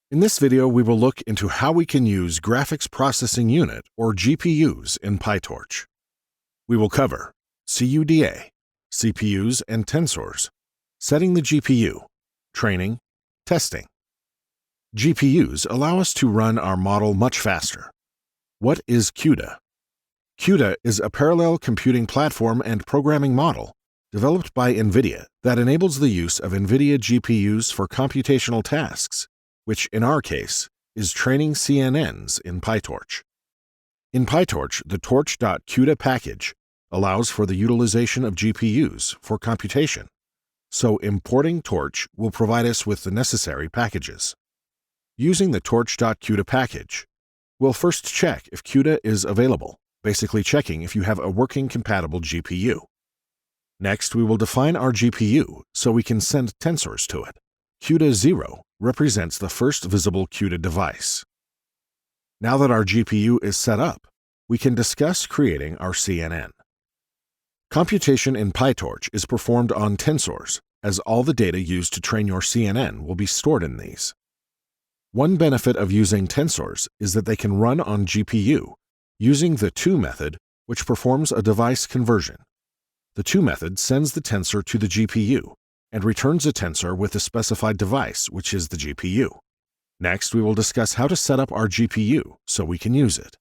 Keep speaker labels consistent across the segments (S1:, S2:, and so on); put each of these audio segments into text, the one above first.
S1: In this video, we will look into how we can use Graphics Processing Unit, or GPUs, in Pytorch. We will cover CUDA, CPUs and tensors, setting the GPU, training, testing. GPUs allow us to run our model much faster. What is CUDA? CUDA is a parallel computing platform and programming model developed by NVIDIA that enables the use of NVIDIA GPUs for computational tasks, which in our case is training CNNs in Pytorch. In Pytorch, the torch.cuda package allows for the utilization of GPUs for computation, so importing Torch will provide us with the necessary packages. Using the torch.cuda package, we'll first check if CUDA is available, basically checking if you have a working compatible GPU. Next, we will define our GPU so we can send tensors to it. CUDA 0 represents the first visible CUDA device. Now that our GPU is set up, we can discuss creating our CNN. Computation in Pytorch is performed on tensors, as all the data used to train your CNN will be stored in these. One benefit of using tensors is that they can run on GPU using the to method, which performs a device conversion. The to method sends the tensor to the GPU and returns a tensor with the specified device, which is the GPU. Next, we will discuss how to set up our GPU so we can use it.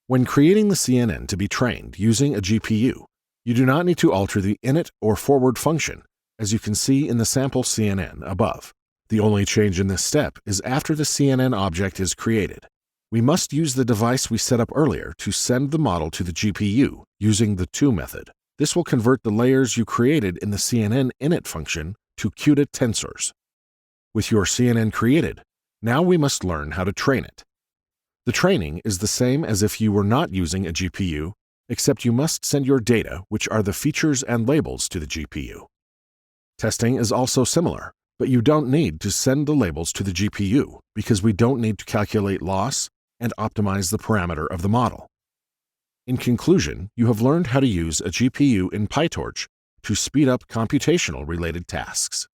S1: When creating the CNN to be trained using a GPU, you do not need to alter the init or forward function, as you can see in the sample CNN above. The only change in this step is after the CNN object is created. We must use the device we set up earlier to send the model to the GPU using the to method. This will convert the layers you created in the CNN init function to CUDA tensors. With your CNN created, now we must learn how to train it. The training is the same as if you were not using a GPU, except you must send your data, which are the features and labels, to the GPU. Testing is also similar, but you don't need to send the labels to the GPU because we don't need to calculate loss and optimize the parameter of the model. In conclusion, you have learned how to use a GPU in Pytorch to speed up computational-related tasks.